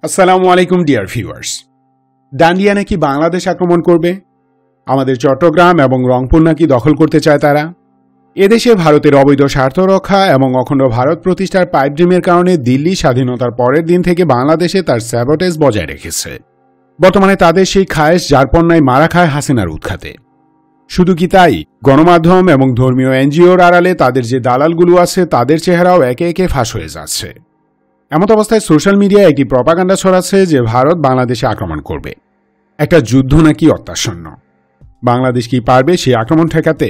আসসালামু আলাইকুম dear viewers. Dandiya নাকি বাংলাদেশ আক্রমণ করবে, আমাদের চট্টগ্রাম এবং রংপুর নাকি দখল করতে চায় তারা। এদেশে ভারতের অবৈধ স্বার্থ রক্ষা এবং অখণ্ড ভারত প্রতিষ্ঠার পাইপ ড্রিমের কারণে দিল্লি স্বাধীনতার পরের দিন থেকে বাংলাদেশে তার স্যাবোটেজ বজায় রেখেছে। বর্তমানে তাদের সেই খায়েশ যারপন্নায় মারা খায় হাসিনার উৎখাতে। শুধু কি তাই, গণমাধ্যম এবং ধর্মীয় এনজিওর আড়ালে তাদের যে দালালগুলো আছে তাদের চেহারাও একে একে ফাঁস হয়ে যাচ্ছে। এমত অবস্থায় সোশ্যাল মিডিয়ায় একটি প্রপাগান্ডা ছড়াচ্ছে যে ভারত বাংলাদেশে আক্রমণ করবে, একটা যুদ্ধ নাকি অত্যাসন্ন। বাংলাদেশ কি পারবে সেই আক্রমণ ঠেকাতে?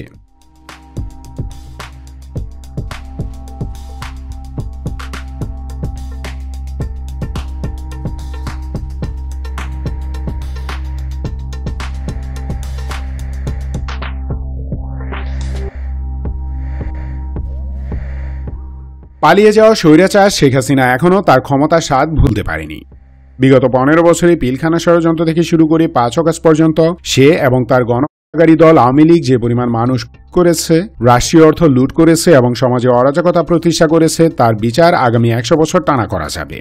পালিয়ে যাওয়া স্বৈরাচার শেখ হাসিনা এখনও তার ক্ষমতার স্বাদ ভুলতে পারেনি। বিগত 15 বছরে পিলখানা ষড়যন্ত্র থেকে শুরু করে 5 অগাস্ট পর্যন্ত সে এবং তার গণহত্যাকারী দল আওয়ামী লীগ যে পরিমাণ মানুষ করেছে, রাষ্ট্রীয় অর্থ লুট করেছে এবং সমাজে অরাজকতা প্রতিষ্ঠা করেছে, তার বিচার আগামী 100 বছর টানা করা যাবে।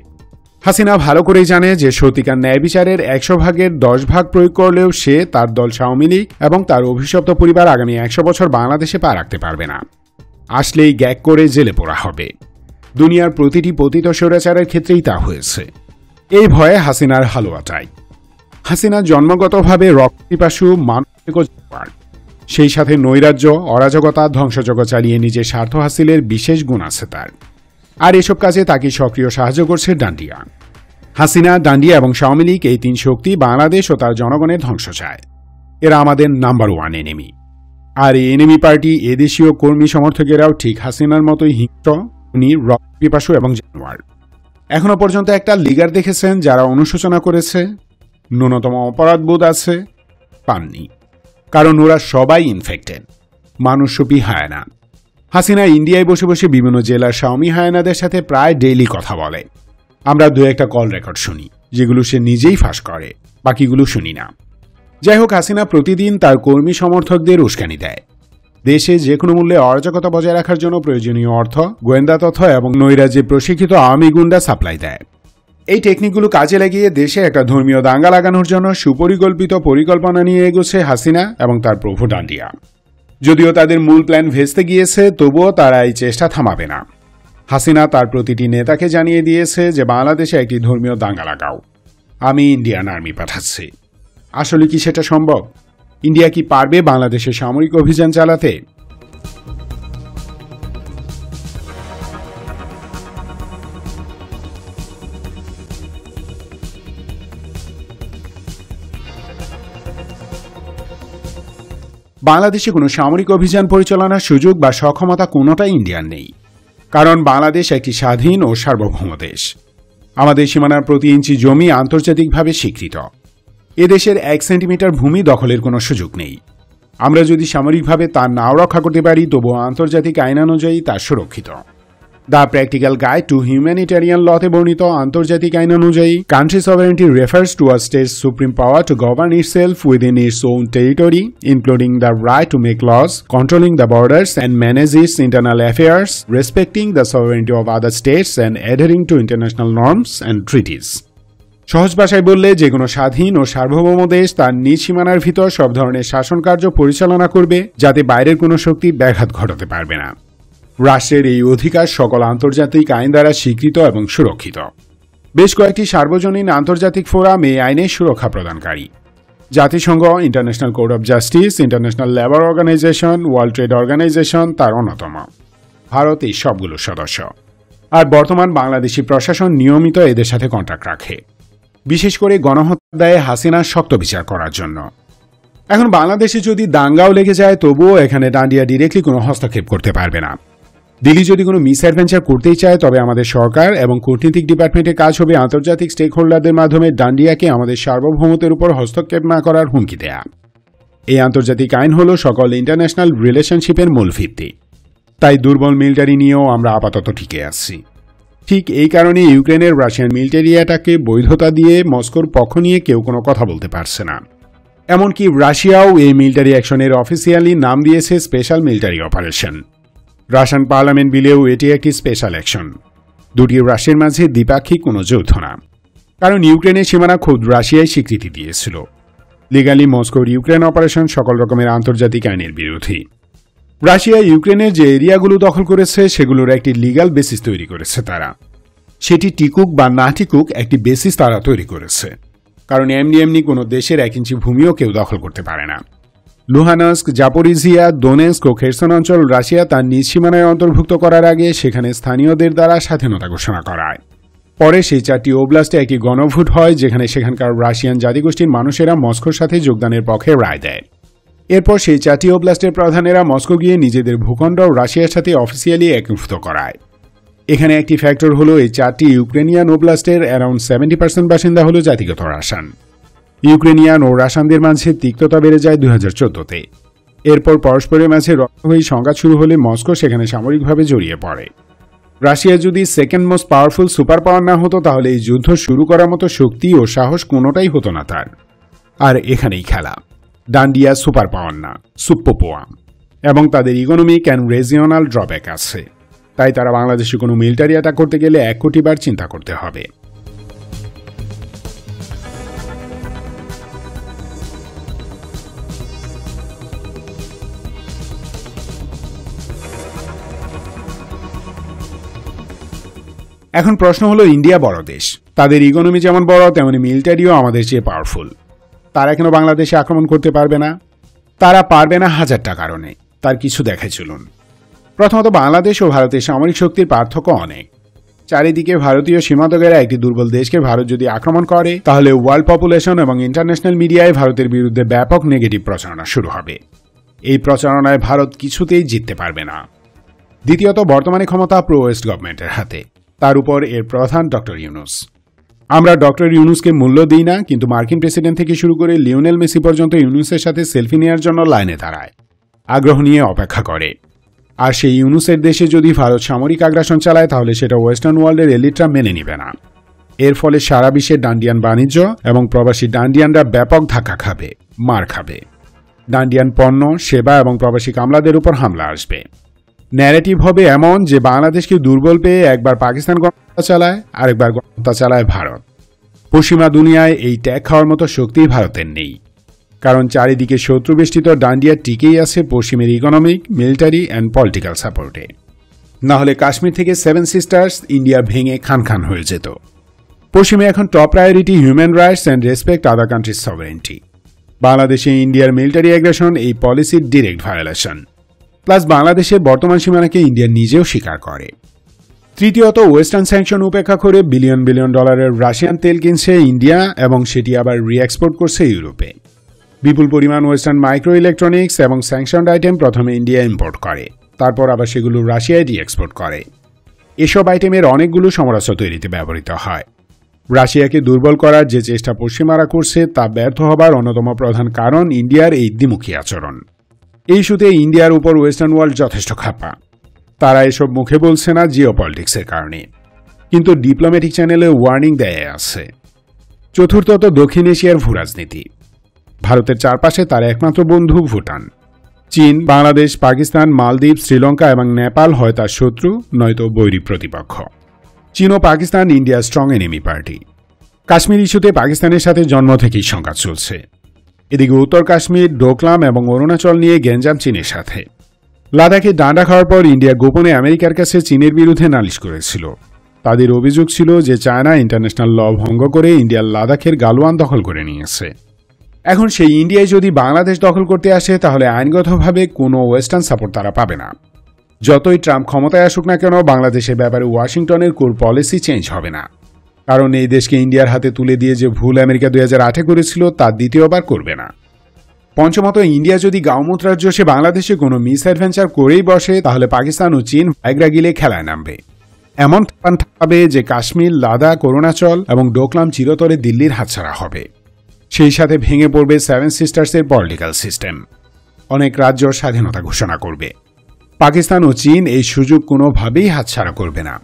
হাসিনা ভালো করেই জানে যে সত্যিকার ন্যায় বিচারের 100 ভাগের 10 ভাগ প্রয়োগ করলেও সে, তার দল আওয়ামী লীগ এবং তার অভিশপ্ত পরিবার আগামী 100 বছর বাংলাদেশে পা রাখতে পারবে না। আসলেই গ্যাগ করে জেলে পোড়া হবে। দুনিয়ার প্রতিটি পতিত স্বৈরাচারের ক্ষেত্রেই তা হয়েছে। এই ভয়ে হাসিনার হালুয়া চাই। হাসিনা জন্মগতভাবে রক্তপিপাসু মানসিক, সেই সাথে নৈরাজ্য, অরাজকতা, ধ্বংসযজ্ঞ চালিয়ে নিজের স্বার্থ হাসিলের বিশেষ গুণ আছে তার। আর এসব কাজে তাকে সক্রিয় সাহায্য করছে ডান্ডিয়া। হাসিনা, ডান্ডিয়া এবং আওয়ামী লীগ, এই তিন শক্তি বাংলাদেশ ও তার জনগণের ধ্বংস চায়। এরা আমাদের নাম্বার 1 এনিমি। আর এই এনিমি পার্টি এদেশীয় কর্মী সমর্থকেরাও ঠিক হাসিনার মতোই হিংস্র, রক্তপিপাসু এবং জানোয়ার। এখনো পর্যন্ত একটা লিগার দেখেছেন যারা অনুশোচনা করেছে, ন্যূনতম অপরাধবোধ আছে? পাননি, কারণ ওরা সবাই ইনফেক্টেড, মানুষরূপী হায়ানা। হাসিনা ইন্ডিয়ায় বসে বসে বিভিন্ন জেলার স্বামী হায়ানাদের সাথে প্রায় ডেইলি কথা বলে। আমরা 2-1টা কল রেকর্ড শুনি, যেগুলো সে নিজেই ফাঁস করে, বাকিগুলো শুনি না। যাই হোক, হাসিনা প্রতিদিন তার কর্মী সমর্থকদের উস্কানি দেয়। দেশে যে কোনো মূল্যে অরাজকতা বজায় রাখার জন্য প্রয়োজনীয় অর্থ, গোয়েন্দা তথ্য এবং নৈরাজ্যে প্রশিক্ষিত আওয়ামী গুন্ডা সাপ্লাই দেয়। এই টেকনিকগুলো কাজে লাগিয়ে দেশে একটা ধর্মীয় দাঙ্গা লাগানোর জন্য সুপরিকল্পিত পরিকল্পনা নিয়ে এগোচ্ছে হাসিনা এবং তার প্রভু ডান্ডিয়া। যদিও তাদের মূল প্ল্যান ভেস্তে গিয়েছে, তবুও তারা এই চেষ্টা থামাবে না। হাসিনা তার প্রতিটি নেতাকে জানিয়ে দিয়েছে যে বাংলাদেশে একটি ধর্মীয় দাঙ্গা লাগাও, আমি ইন্ডিয়ান আর্মি পাঠাচ্ছি। আসলে কি সেটা সম্ভব? ইন্ডিয়া কি পারবে বাংলাদেশে সামরিক অভিযান চালাতে? বাংলাদেশে কোনো সামরিক অভিযান পরিচালনার সুযোগ বা সক্ষমতা কোনোটাই ইন্ডিয়ার নেই, কারণ বাংলাদেশ একটি স্বাধীন ও সার্বভৌম দেশ। আমাদের সীমানার প্রতি ইঞ্চি জমি আন্তর্জাতিকভাবে স্বীকৃত। এদেশের 1 সেন্টিমিটার ভূমি দখলের কোনো সুযোগ নেই। আমরা যদি সামরিকভাবে তা নাও রক্ষা করতে পারি, তবুও আন্তর্জাতিক আইন অনুযায়ী তা সুরক্ষিত। The practical guide to humanitarian লতে বর্ণিত আন্তর্জাতিক আইন অনুযায়ী, country sovereignty refers to a state's supreme power to govern itself within its own territory, including the right to make laws, controlling the borders and manage its internal affairs, respecting the sovereignty of other states and adhering to international norms and treaties. সহজ ভাষায় বললে, যে কোনো স্বাধীন ও সার্বভৌম দেশ তার নিজ সীমানার ভিতর সব ধরনের শাসন কার্য পরিচালনা করবে, যাতে বাইরের কোনো শক্তি ব্যাঘাত ঘটাতে পারবে না। রাষ্ট্রের এই অধিকার সকল আন্তর্জাতিক আইন দ্বারা স্বীকৃত এবং সুরক্ষিত। বেশ কয়েকটি সার্বজনীন আন্তর্জাতিক ফোরাম এই আইনের সুরক্ষা প্রদানকারী। জাতিসংঘ, International Court of Justice, International Labour Organization, World Trade Organization তার অন্যতম। ভারত এই সবগুলো সদস্য। আর বর্তমান বাংলাদেশি প্রশাসন নিয়মিত এদের সাথে কন্ট্যাক্ট রাখে, বিশেষ করে গণহত্যা দায়ে হাসিনার শক্ত বিচার করার জন্য। এখন বাংলাদেশে যদি দাঙ্গাও লেগে যায়, তবুও এখানে ডান্ডিয়া ডিরেক্টলি কোনো হস্তক্ষেপ করতে পারবে না। দিল্লি যদি কোনো মিস অ্যাডভেঞ্চার করতেই চায়, তবে আমাদের সরকার এবং কূটনীতিক ডিপার্টমেন্টের কাজ হবে আন্তর্জাতিক স্টেক হোল্ডারদের মাধ্যমে ডান্ডিয়াকে আমাদের সার্বভৌমত্বের উপর হস্তক্ষেপ না করার হুমকি দেয়া। এই আন্তর্জাতিক আইন হল সকল ইন্টারন্যাশনাল রিলেশনশিপের মূল ভিত্তি। তাই দুর্বল মিলিটারি নিয়েও আমরা আপাতত টিকে আছি। ঠিক এই কারণে ইউক্রেনের রাশিয়ান মিলিটারি অ্যাটাককে বৈধতা দিয়ে মস্কোর পক্ষ নিয়ে কেউ কোনো কথা বলতে পারছে না। এমনকি রাশিয়াও এই মিলিটারি অ্যাকশনের অফিসিয়ালি নাম দিয়েছে special military operation. Russian parliament বিলেও এটি একটি স্পেশাল অ্যাকশন। দুটি রাষ্ট্রের মাঝে দ্বিপাক্ষিক কোনো যৌথ না। কারণ ইউক্রেনের সীমানা খোদ রাশিয়ায় স্বীকৃতি দিয়েছিল। লিগালি মস্কোর ইউক্রেন অপারেশন সকল রকমের আন্তর্জাতিক আইনের বিরোধী। রাশিয়া ইউক্রেনের যে এরিয়াগুলো দখল করেছে সেগুলোর একটি লিগ্যাল বেসিস তৈরি করেছে তারা। সেটি টিকুক বা না টিকুক একটি বেসিস তারা তৈরি করেছে, কারণ এমনি কোনো দেশের 1 ইঞ্চি ভূমিও কেউ দখল করতে পারে না। লুহানস্ক, জাপোরিজিয়া, দোনেস্ক ও খেরসন অঞ্চল রাশিয়া তার নিজ সীমানায় অন্তর্ভুক্ত করার আগে সেখানে স্থানীয়দের দ্বারা স্বাধীনতা ঘোষণা করায়। পরে সেই 4টি ওব্লাস্টে একটি গণভোট হয়, যেখানে সেখানকার রাশিয়ান জাতিগোষ্ঠীর মানুষেরা মস্কোর সাথে যোগদানের পক্ষে রায় দেয়। এরপর সেই 4টি ওব্লাস্টের প্রধানেরা মস্কো গিয়ে নিজেদের ভূখণ্ড রাশিয়ার সাথে অফিসিয়ালি একীভূত করায়। এখানে একটি ফ্যাক্টর হলো এই 4টি ইউক্রেনিয়ান ওব্লাস্টের অ্যারাউন্ড 70% বাসিন্দা হলো জাতিগত রাশান। ইউক্রেনিয়ান ও রাশানদের মাঝে তিক্ততা বেড়ে যায় 2014-তে। এরপর পরস্পরের মাঝে রক্তক্ষয়ী সংঘাত শুরু হলে মস্কো সেখানে সামরিকভাবে জড়িয়ে পড়ে। রাশিয়া যদি second most powerful super power না হতো তাহলে এই যুদ্ধ শুরু করার মতো শক্তি ও সাহস কোনোটাই হতো না তার। আর এখানেই খেলা। ডান্ডিয়া সুপার পাওয়ার না, সুপ্পোপোয়া, এবং তাদের ইকোনমিক অ্যান্ড রিজিওনাল ড্রব্যাক আছে। তাই তারা বাংলাদেশে কোনো মিলিটারি অ্যাটাক করতে গেলে 1 কোটি বার চিন্তা করতে হবে। এখন প্রশ্ন হলো, ইন্ডিয়া বড় দেশ, তাদের ইকোনমি যেমন বড় তেমনি মিলিটারিও আমাদের চেয়ে পাওয়ারফুল। তারা কেন বাংলাদেশে আক্রমণ করতে পারবে না? তারা পারবে না 1000টা কারণে। তার কিছু দেখাই চলুন। প্রথমত, বাংলাদেশ ও ভারতের সামরিক শক্তির পার্থক্য অনেক। চারিদিকে ভারতীয় সীমান্তঘেরা একটি দুর্বল দেশকে ভারত যদি আক্রমণ করে তাহলে ওয়ার্ল্ড পপুলেশন এবং ইন্টারন্যাশনাল মিডিয়ায় ভারতের বিরুদ্ধে ব্যাপক নেগেটিভ প্রচারণা শুরু হবে। এই প্রচারণায় ভারত কিছুতেই জিততে পারবে না। দ্বিতীয়ত, বর্তমানে ক্ষমতা প্রো ওয়েস্ট গভর্নমেন্টের হাতে, তার উপর এর প্রধান ডক্টর ইউনুস। আমরা ডক্টর ইউনুসকে মূল্য দিই না, কিন্তু মার্কিন প্রেসিডেন্ট থেকে শুরু করে লিওনেল মেসি পর্যন্ত ইউনুসের সাথে সেলফি নেওয়ার জন্য লাইনে দাঁড়ায়, আগ্রহ নিয়ে অপেক্ষা করে। আর সেই ইউনুসের দেশে যদি ভারত সামরিক আগ্রাসন চালায় তাহলে সেটা ওয়েস্টার্ন ওয়ার্ল্ডের এলিটরা মেনে নিবে না। এর ফলে সারা বিশ্বে ডান্ডিয়ান বাণিজ্য এবং প্রবাসী ডান্ডিয়ানরা ব্যাপক ধাক্কা খাবে, মার খাবে। ডান্ডিয়ান পণ্য, সেবা এবং প্রবাসী কামলাদের উপর হামলা আসবে। ন্যারেটিভ হবে এমন যে বাংলাদেশকে দুর্বল পেয়ে একবার পাকিস্তান গণহত্যা চালায়, আরেকবার গণহত্যা চালায় ভারত। পশ্চিমা দুনিয়ায় এই ট্যাগ খাওয়ার মতো শক্তি ভারতের নেই, কারণ চারিদিকে শত্রুবেষ্টিত ডান্ডিয়া টিকেই আছে পশ্চিমের ইকোনমিক, মিলিটারি অ্যান্ড পলিটিক্যাল সাপোর্টে। না হলে কাশ্মীর থেকে 7 সিস্টার্স ইন্ডিয়া ভেঙে খান খান হয়ে যেত। পশ্চিমে এখন top priority human rights and respect other countries sovereignty. বাংলাদেশে ইন্ডিয়ার মিলিটারি অ্যাগ্রেশন এই পলিসির ডিরেক্ট ভায়োলেশন। প্লাস বাংলাদেশের বর্তমান সীমানাকে ইন্ডিয়া নিজেও স্বীকার করে। তৃতীয়ত, ওয়েস্টার্ন স্যাংশন উপেক্ষা করে বিলিয়ন বিলিয়ন ডলারের রাশিয়ান তেল কিনছে ইন্ডিয়া এবং সেটি আবার রিএক্সপোর্ট করছে ইউরোপে। বিপুল পরিমাণ ওয়েস্টার্ন মাইক্রো ইলেকট্রনিক্স এবং স্যাংশনড আইটেম প্রথমে ইন্ডিয়া ইম্পোর্ট করে, তারপর আবার সেগুলো রাশিয়ায় রিএক্সপোর্ট করে। এসব আইটেমের অনেকগুলো সমরাস্ত্র তৈরিতে ব্যবহৃত হয়। রাশিয়াকে দুর্বল করার যে চেষ্টা পশ্চিমারা করছে তা ব্যর্থ হবার অন্যতম প্রধান কারণ ইন্ডিয়ার এই দ্বিমুখী আচরণ। এই ইস্যুতে ইন্ডিয়ার উপর ওয়েস্টার্ন ওয়ার্ল্ড যথেষ্ট খাপা। তারা এসব মুখে বলছে না জিওপলিটিক্সের কারণে, কিন্তু ডিপ্লোম্যাটিক চ্যানেলে ওয়ার্নিং দেয় আছে। চতুর্থত, দক্ষিণ এশিয়ার ভূরাজনীতি। ভারতের চারপাশে তার একমাত্র বন্ধু ভুটান। চীন, বাংলাদেশ, পাকিস্তান, মালদ্বীপ, শ্রীলঙ্কা এবং নেপাল হয় তার শত্রু, নয়তো বৈরী প্রতিপক্ষ। চীন ও পাকিস্তান ইন্ডিয়ার স্ট্রং এনিমি পার্টি। কাশ্মীর ইস্যুতে পাকিস্তানের সাথে জন্ম থেকেই সংঘাত চলছে। এদিকে উত্তর কাশ্মীর, ডোকলাম এবং অরুণাচল নিয়ে গ্যাঞ্জাম চীনের সাথে। লাদাখে ডান্ডা খাওয়ার পর ইন্ডিয়া গোপনে আমেরিকার কাছে চীনের বিরুদ্ধে নালিশ করেছিল। তাদের অভিযোগ ছিল যে চায়না ইন্টারন্যাশনাল ল ভঙ্গ করে ইন্ডিয়ার লাদাখের গালওয়ান দখল করে নিয়েছে। এখন সেই ইন্ডিয়ায় যদি বাংলাদেশ দখল করতে আসে তাহলে আইনগতভাবে কোনো ওয়েস্টার্ন সাপোর্ট তারা পাবে না। যতই ট্রাম্প ক্ষমতায় আসুক না কেন, বাংলাদেশের ব্যাপারে ওয়াশিংটনের কোর পলিসি চেঞ্জ হবে না, কারণ এই দেশকে ইন্ডিয়ার হাতে তুলে দিয়ে যে ভুল আমেরিকা 2008-এ করেছিল তা দ্বিতীয়বার করবে না। পঞ্চমত, ইন্ডিয়া যদি গাউমুত রাজ্য সে বাংলাদেশে কোনো মিস অ্যাডভেঞ্চার করেই বসে তাহলে পাকিস্তান ও চীন ভাইগ্রা গিলে খেলায় নামবে। এমন থাকবে যে কাশ্মীর, লাদাখ, অরুণাচল এবং ডোকলাম চিরতরে দিল্লির হাতছাড়া হবে। সেই সাথে ভেঙে পড়বে 7 সিস্টার্সের পলিটিক্যাল সিস্টেম। অনেক রাজ্য স্বাধীনতা ঘোষণা করবে। পাকিস্তান ও চীন এই সুযোগ কোনোভাবেই হাতছাড়া করবে না।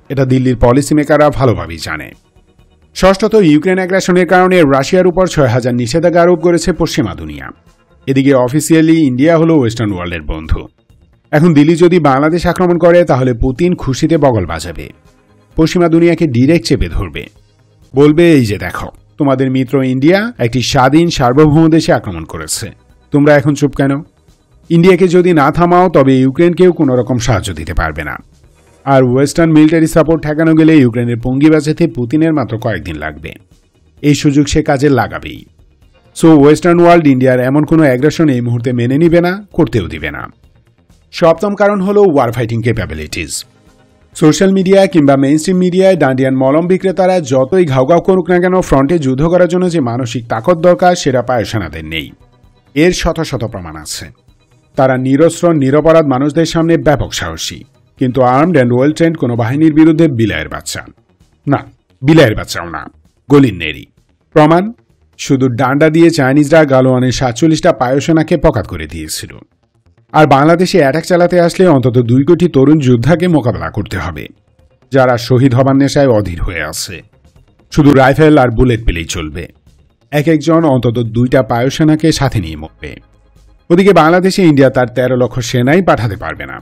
এটা দিল্লির পলিসি মেকাররা ভালোভাবেই জানে। ষষ্ঠত, ইউক্রেন অ্যাগ্রাসনের কারণে রাশিয়ার উপর 6000 নিষেধাজ্ঞা আরোপ করেছে পশ্চিমা দুনিয়া। এদিকে অফিসিয়ালি ইন্ডিয়া হলো ওয়েস্টার্ন ওয়ার্ল্ডের বন্ধু। এখন দিল্লি যদি বাংলাদেশ আক্রমণ করে তাহলে পুতিন খুশিতে বগল বাজাবে, পশ্চিমা দুনিয়াকে ডিরেক্ট চেপে ধরবে। বলবে এই যে দেখো, তোমাদের মিত্র ইন্ডিয়া একটি স্বাধীন সার্বভৌম দেশে আক্রমণ করেছে, তোমরা এখন চুপ কেন? ইন্ডিয়াকে যদি না থামাও তবে ইউক্রেনকেও কোনো রকম সাহায্য দিতে পারবে না। আর ওয়েস্টার্ন মিলিটারি সাপোর্ট ঠেকানো গেলে ইউক্রেনের পঙ্গি বাঁচাতে পুতিনের মাত্র কয়েকদিন লাগবে। এই সুযোগ সে কাজে লাগাবেই। সো ওয়েস্টার্ন ওয়ার্ল্ড ইন্ডিয়ার এমন কোনো অ্যাগ্রেশন এই মুহূর্তে মেনে নিবে না, করতেও দিবে না। সপ্তম কারণ হলো war fighting capabilities. Social media কিংবা মেইনস্ট্রিম মিডিয়ায় ডান্ডিয়ান মলম বিক্রেতারা যতই ঘাউঘাউ করুক না কেন, ফ্রন্টে যুদ্ধ করার জন্য যে মানসিক তাকত দরকার সেটা পায়ুসেনাদের নেই। এর শত শত প্রমাণ আছে। তারা নিরস্ত্র নিরপরাধ মানুষদের সামনে ব্যাপক সাহসী, কিন্তু আর্মড অ্যান্ড ওয়েল ট্রেন্ড কোনো বাহিনীর বিরুদ্ধে বিলায়ের বাচ্চা না, বিলায়ের বাচ্চাও না, গলির নেরি। প্রমাণ, শুধু ডান্ডা দিয়ে চাইনিজরা গালোয়ানের 47টা পায়ুসেনাকে পকাত করে দিয়েছিল। আর বাংলাদেশে অ্যাটাক চালাতে আসলে অন্তত 2 কোটি তরুণ যোদ্ধাকে মোকাবেলা করতে হবে, যারা শহীদ হবার নেশায় অধীর হয়ে আছে। শুধু রাইফেল আর বুলেট পেলেই চলবে। এক একজন অন্তত 2টা পায়ুসেনাকে সাথে নিয়ে মরবে। ওদিকে বাংলাদেশে ইন্ডিয়া তার 13 লক্ষ সেনাই পাঠাতে পারবে না।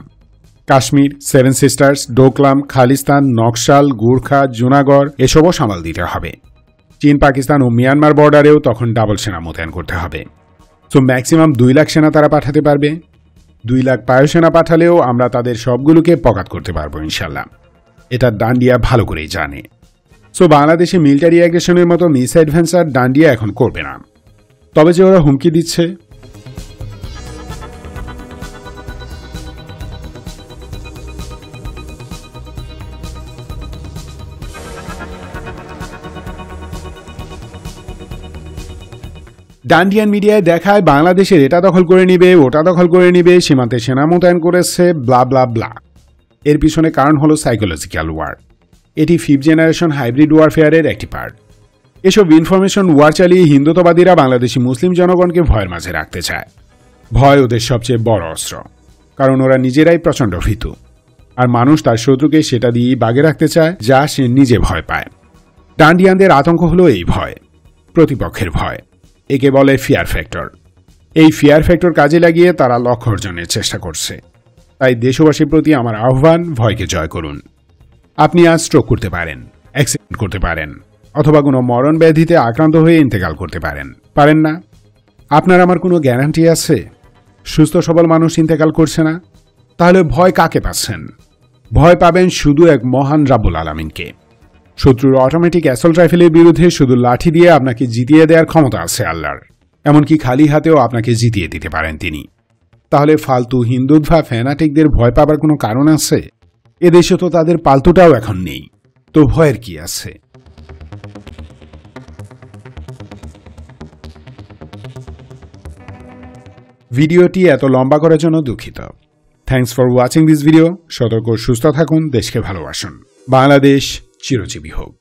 কাশ্মীর, 7 সিস্টার্স, ডোকলাম, খালিস্তান, নকশাল, গুর্খা, জুনাগড় এসবও সামাল দিতে হবে। চীন, পাকিস্তান ও মিয়ানমার বর্ডারেও তখন ডাবল সেনা মোতায়েন করতে হবে। সো ম্যাক্সিমাম 2 লাখ সেনা তারা পাঠাতে পারবে। 2 লাখ পায়ুসেনা পাঠালেও আমরা তাদের সবগুলোকে পকাত করতে পারবো ইনশাল্লাহ। এটা ডান্ডিয়া ভালো করেই জানে। সো বাংলাদেশে মিলিটারি অ্যাগ্রেশনের মতো মিস অ্যাডভেঞ্চার ডান্ডিয়া এখন করবে না। তবে যে ওরা হুমকি দিচ্ছে, ডান্ডিয়ান মিডিয়ায় দেখায় বাংলাদেশের এটা দখল করে নিবে, ওটা দখল করে নিবে, সীমান্তে সেনা মোতায়েন করেছে, ব্লা ব্লা ব্লা। এর পিছনে কারণ হলো সাইকোলজিক্যাল ওয়ার। এটি 5th জেনারেশন হাইব্রিড ওয়ারফেয়ারের একটি পার্ট। এসব ইনফরমেশন ওয়ার চালিয়ে হিন্দুত্ববাদীরা বাংলাদেশি মুসলিম জনগণকে ভয়ের মাঝে রাখতে চায়। ভয় ওদের সবচেয়ে বড় অস্ত্র, কারণ ওরা নিজেরাই প্রচণ্ড ভীতু। আর মানুষ তার শত্রুকে সেটা দিয়েই বাগে রাখতে চায়, যা সে নিজে ভয় পায়। ডান্ডিয়ানদের আতঙ্ক হলো এই ভয়, প্রতিপক্ষের ভয়। একে বলে ফিয়ার ফ্যাক্টর। এই ফিয়ার ফ্যাক্টর কাজে লাগিয়ে তারা লক্ষ্য অর্জনের চেষ্টা করছে। তাই দেশবাসীর প্রতি আমার আহ্বান, ভয়কে জয় করুন। আপনি আজ স্ট্রোক করতে পারেন, অ্যাক্সিডেন্ট করতে পারেন, অথবা কোনো মরণ ব্যাধিতে আক্রান্ত হয়ে ইন্তেকাল করতে পারেন না? আপনার আমার কোনো গ্যারান্টি আছে সুস্থ সবল মানুষ ইন্তেকাল করছে না? তাহলে ভয় কাকে পাচ্ছেন? ভয় পাবেন শুধু এক মহান রাব্বুল আলামিনকে। শত্রুর অটোমেটিক অ্যাসল্ট রাইফেলের বিরুদ্ধে শুধু লাঠি দিয়ে আপনাকে জিতিয়ে দেওয়ার ক্ষমতা আছে আল্লাহর। এমনকি খালি হাতেও আপনাকে জিতিয়ে দিতে পারেন তিনি। তাহলে ফালতু হিন্দুত্বা ফ্যানাটিকদের ভয় পাবার কোনো কারণ আছে? এদেশে তো তাদের পালতুটাও এখন নেই, তো ভয়ের কি আছে? ভিডিওটি এত লম্বা করার জন্য দুঃখিত। Thanks for watching this video. সতর্ক, সুস্থ থাকুন, দেশকে ভালোবাসুন। বাংলাদেশ চিরজীবী হোক।